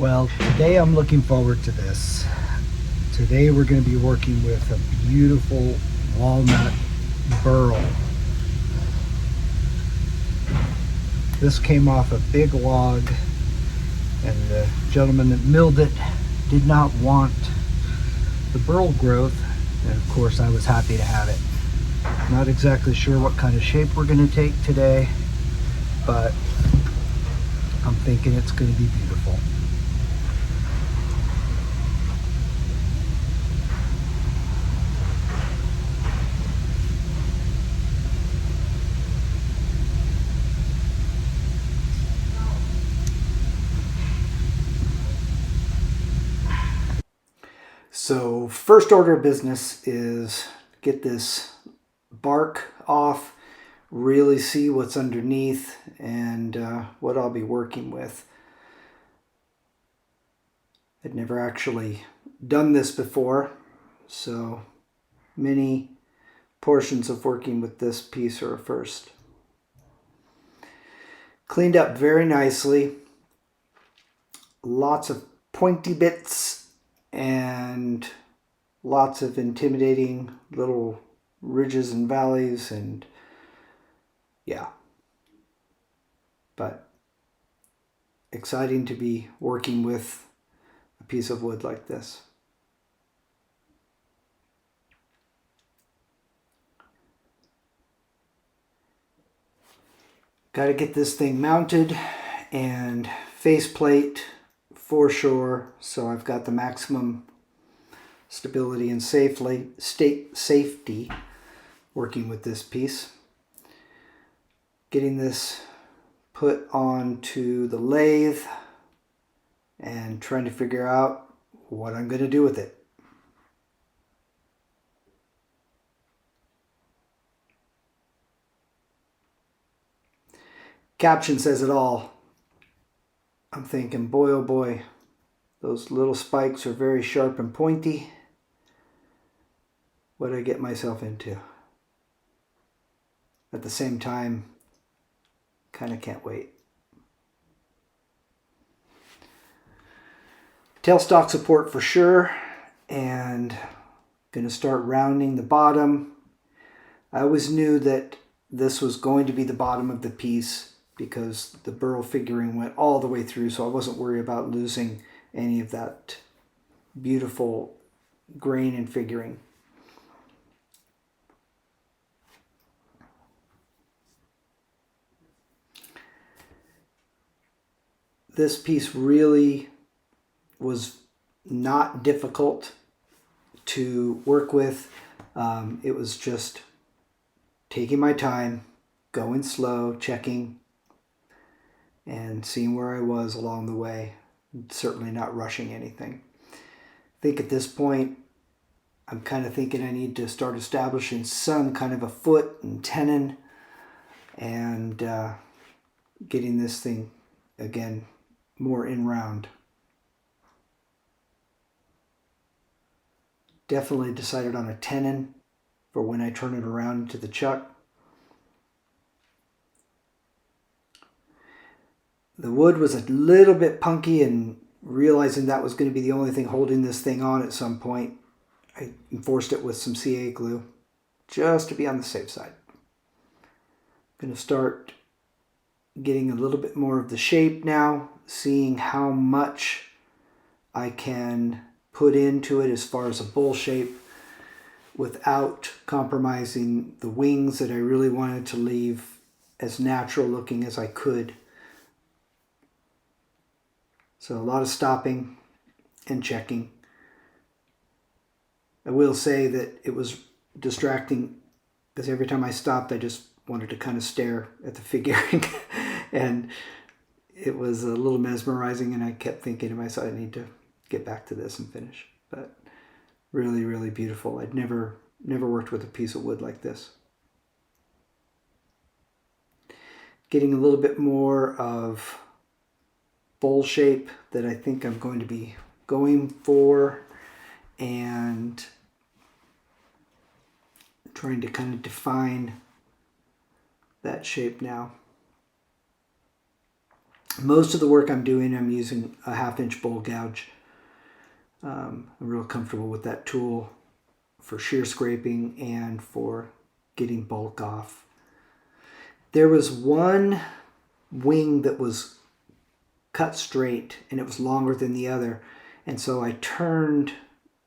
Well, today I'm looking forward to this. Today we're going to be working with a beautiful Walnut Burl. This came off a big log, and the gentleman that milled it did not want the burl growth, and of course I was happy to have it. Not exactly sure what kind of shape we're going to take today, but I'm thinking it's going to be beautiful. So first order of business is get this bark off, really see what's underneath and what I'll be working with. I'd never actually done this before, so many portions of working with this piece are a first. Cleaned up very nicely, lots of pointy bits and lots of intimidating little ridges and valleys, and yeah, but exciting to be working with a piece of wood like this. Got to get this thing mounted and faceplate for sure, so I've got the maximum stability and safety working with this piece. Getting this put onto the lathe and trying to figure out what I'm going to do with it. Caption says it all. I'm thinking, boy oh boy, those little spikes are very sharp and pointy. What did I get myself into? At the same time, kind of can't wait. Tailstock support for sure, and going to start rounding the bottom. I always knew that this was going to be the bottom of the piece because the burl figuring went all the way through, so I wasn't worried about losing any of that beautiful grain and figuring. This piece really was not difficult to work with. It was just taking my time, going slow, checking, and seeing where I was along the way. Certainly not rushing anything. I think at this point, I'm kind of thinking I need to start establishing some kind of a foot and tenon and getting this thing, again, more in round. Definitely decided on a tenon for when I turn it around into the chuck. The wood was a little bit punky, and realizing that was going to be the only thing holding this thing on at some point, I enforced it with some CA glue just to be on the safe side. I'm going to start getting a little bit more of the shape now, seeing how much I can put into it as far as a bowl shape without compromising the wings that I really wanted to leave as natural looking as I could. So a lot of stopping and checking. I will say that it was distracting because every time I stopped, I just wanted to kind of stare at the figuring and it was a little mesmerizing, and I kept thinking to myself, I need to get back to this and finish. But really, really beautiful. I'd never worked with a piece of wood like this. Getting a little bit more of bowl shape that I think I'm going to be going for, and trying to kind of define that shape now. Most of the work I'm doing, I'm using a 1/2 inch bowl gouge. I'm real comfortable with that tool for shear scraping and for getting bulk off. There was one wing that was cut straight and it was longer than the other, and so I turned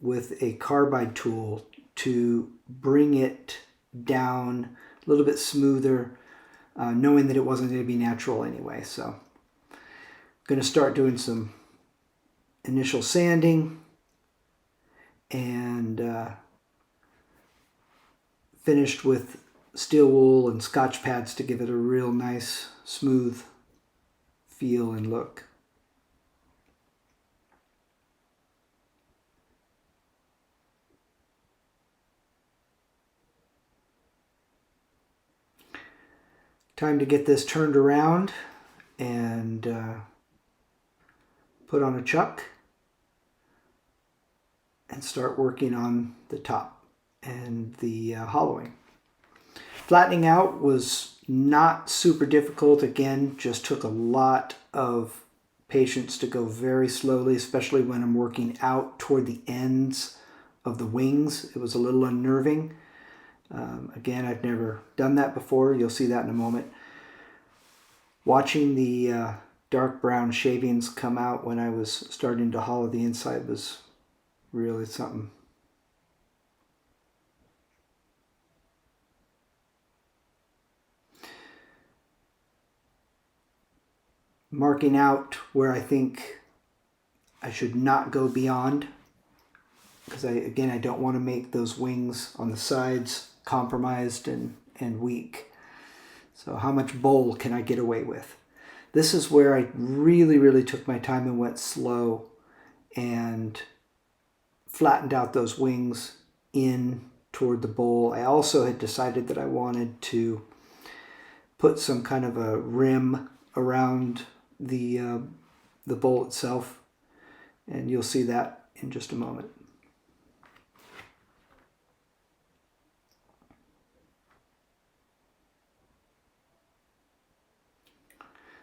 with a carbide tool to bring it down a little bit smoother, knowing that it wasn't going to be natural anyway. So I'm going to start doing some initial sanding and finished with steel wool and Scotch pads to give it a real nice smooth feel and look. Time to get this turned around and put on a chuck and start working on the top and the hollowing. Flattening out was not super difficult. Again, just took a lot of patience to go very slowly, especially when I'm working out toward the ends of the wings. It was a little unnerving. Again, I've never done that before. You'll see that in a moment. Watching the dark brown shavings come out when I was starting to hollow the inside was really something. Marking out where I think I should not go beyond, because I don't want to make those wings on the sides compromised and weak. So how much bowl can I get away with? This is where I really took my time and went slow and flattened out those wings in toward the bowl. I also had decided that I wanted to put some kind of a rim around the bowl itself, and you'll see that in just a moment.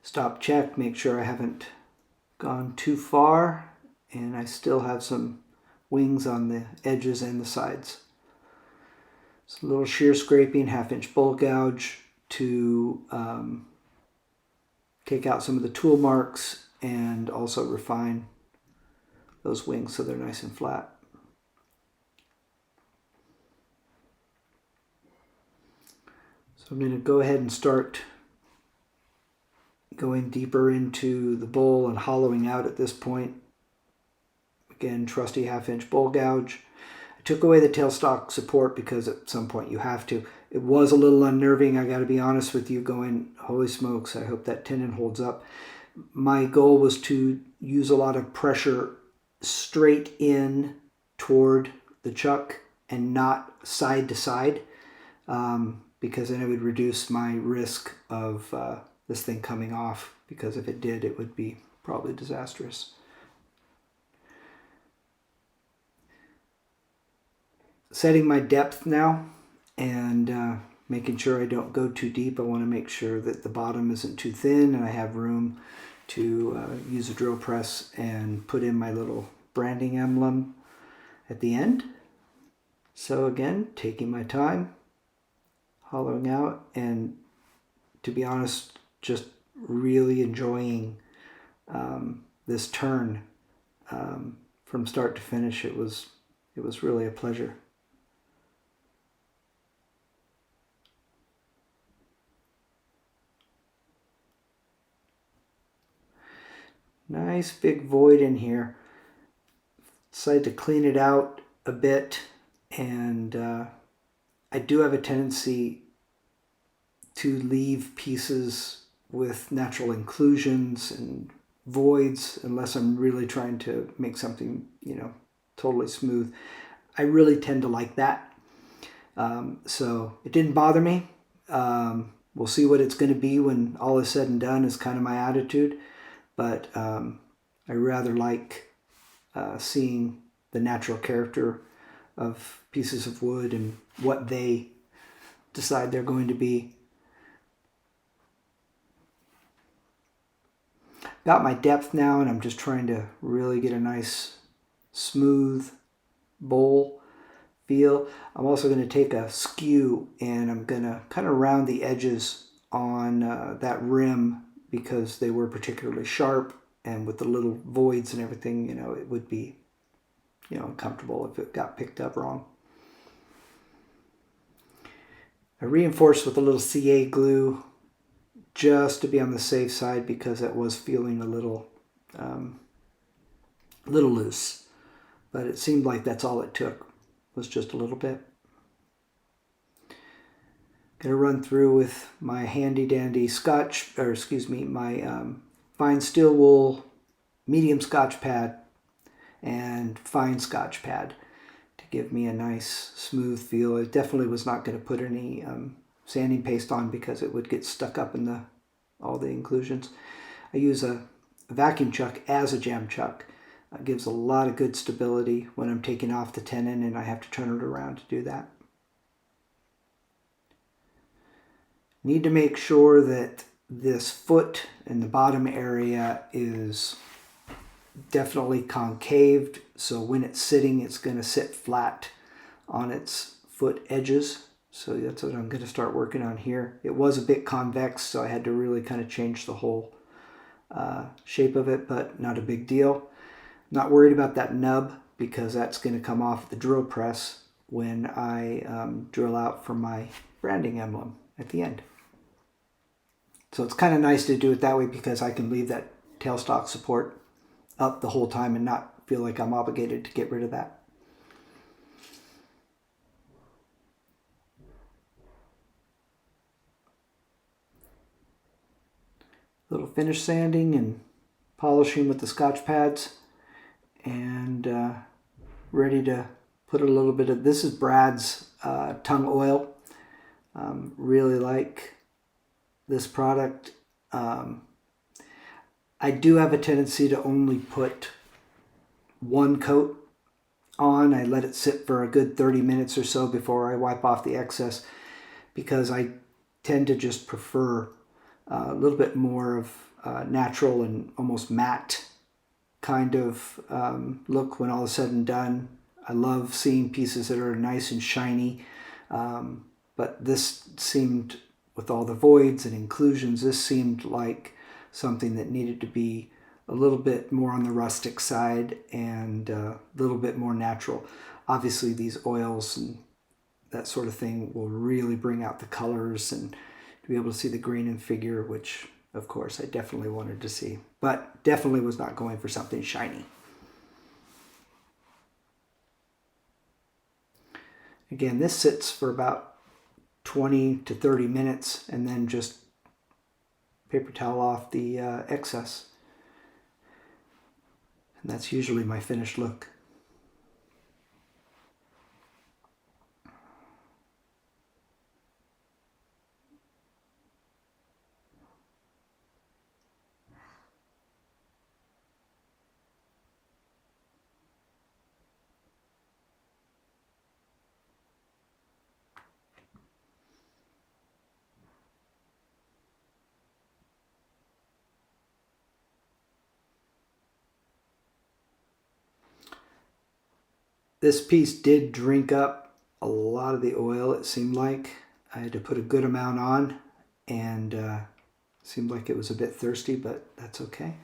Stop, check, make sure I haven't gone too far, and I still have some wings on the edges and the sides. So a little shear scraping, 1/2 inch bowl gouge to take out some of the tool marks and also refine those wings so they're nice and flat. So I'm going to go ahead and start going deeper into the bowl and hollowing out at this point. Again, trusty 1/2 inch bowl gouge. I took away the tailstock support because at some point you have to. It was a little unnerving, I got to be honest with you, going, holy smokes, I hope that tenon holds up. My goal was to use a lot of pressure straight in toward the chuck and not side to side, because then it would reduce my risk of this thing coming off, because if it did, it would be probably disastrous. Setting my depth now and making sure I don't go too deep. I want to make sure that the bottom isn't too thin and I have room to use a drill press and put in my little branding emblem at the end. So again, taking my time, hollowing out, and to be honest, just really enjoying this turn from start to finish. It was really a pleasure. Nice big void in here. Decided to clean it out a bit, and I do have a tendency to leave pieces with natural inclusions and voids unless I'm really trying to make something, totally smooth. I really tend to like that. So it didn't bother me. We'll see what it's going to be when all is said and done, is kind of my attitude. But I rather like seeing the natural character of pieces of wood and what they decide they're going to be. got my depth now, and I'm just trying to really get a nice smooth bowl feel. I'm also going to take a skew and I'm going to kind of round the edges on that rim because they were particularly sharp, and with the little voids and everything, you know, it would be, you know, uncomfortable if it got picked up wrong. I reinforced with a little CA glue just to be on the safe side because it was feeling a little loose, but it seemed like that's all it took, was just a little bit. Gonna run through with my handy dandy Scotch, or excuse me, my fine steel wool medium Scotch pad and fine Scotch pad to give me a nice smooth feel. I definitely was not going to put any sanding paste on because it would get stuck up in all the inclusions. I use a vacuum chuck as a jam chuck. It gives a lot of good stability when I'm taking off the tenon and I have to turn it around to do that. Need to make sure that this foot in the bottom area is definitely concaved, so when it's sitting, it's going to sit flat on its foot edges. So that's what I'm going to start working on here. It was a bit convex, so I had to really kind of change the whole shape of it, but not a big deal. Not worried about that nub because that's going to come off the drill press when I drill out for my branding emblem at the end. So it's kind of nice to do it that way because I can leave that tailstock support up the whole time and not feel like I'm obligated to get rid of that. Little finish sanding and polishing with the Scotch pads, and ready to put a little bit of, this is Brad's tongue oil. Really like this product. I do have a tendency to only put one coat on. I let it sit for a good 30 minutes or so before I wipe off the excess because I tend to just prefer a little bit more of natural and almost matte kind of look when all is said and done. I love seeing pieces that are nice and shiny, but this seemed, with all the voids and inclusions, this seemed like something that needed to be a little bit more on the rustic side and a little bit more natural. Obviously these oils and that sort of thing will really bring out the colors and to be able to see the green and figure, which of course I definitely wanted to see, but definitely was not going for something shiny. Again, this sits for about 20 to 30 minutes and then just paper towel off the excess. And that's usually my finished look. This piece did drink up a lot of the oil, it seemed like. I had to put a good amount on, and seemed like it was a bit thirsty, but that's okay.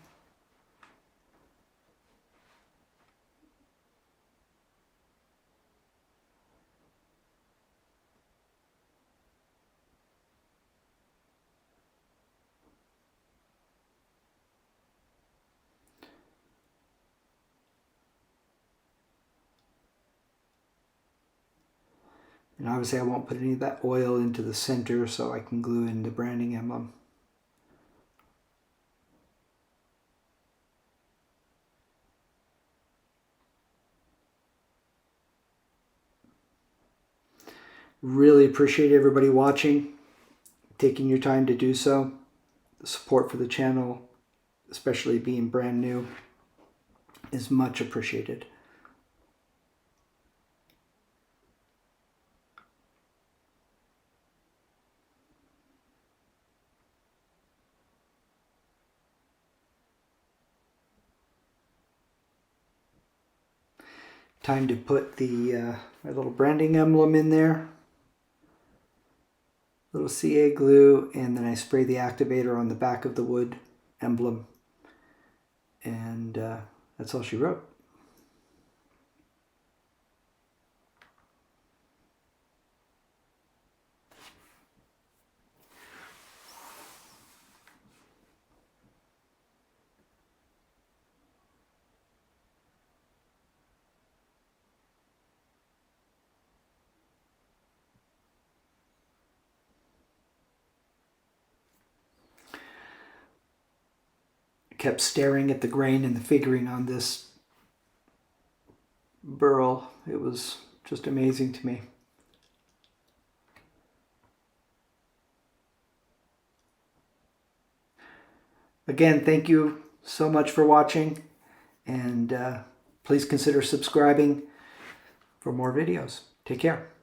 And obviously I won't put any of that oil into the center so I can glue in the branding emblem. Really appreciate everybody watching, taking your time to do so. The support for the channel, especially being brand new, is much appreciated. Time to put the my little branding emblem in there. Little CA glue, and then I spray the activator on the back of the wood emblem. And that's all she wrote. Kept staring at the grain and the figuring on this burl. It was just amazing to me. Again, thank you so much for watching, and please consider subscribing for more videos. Take care.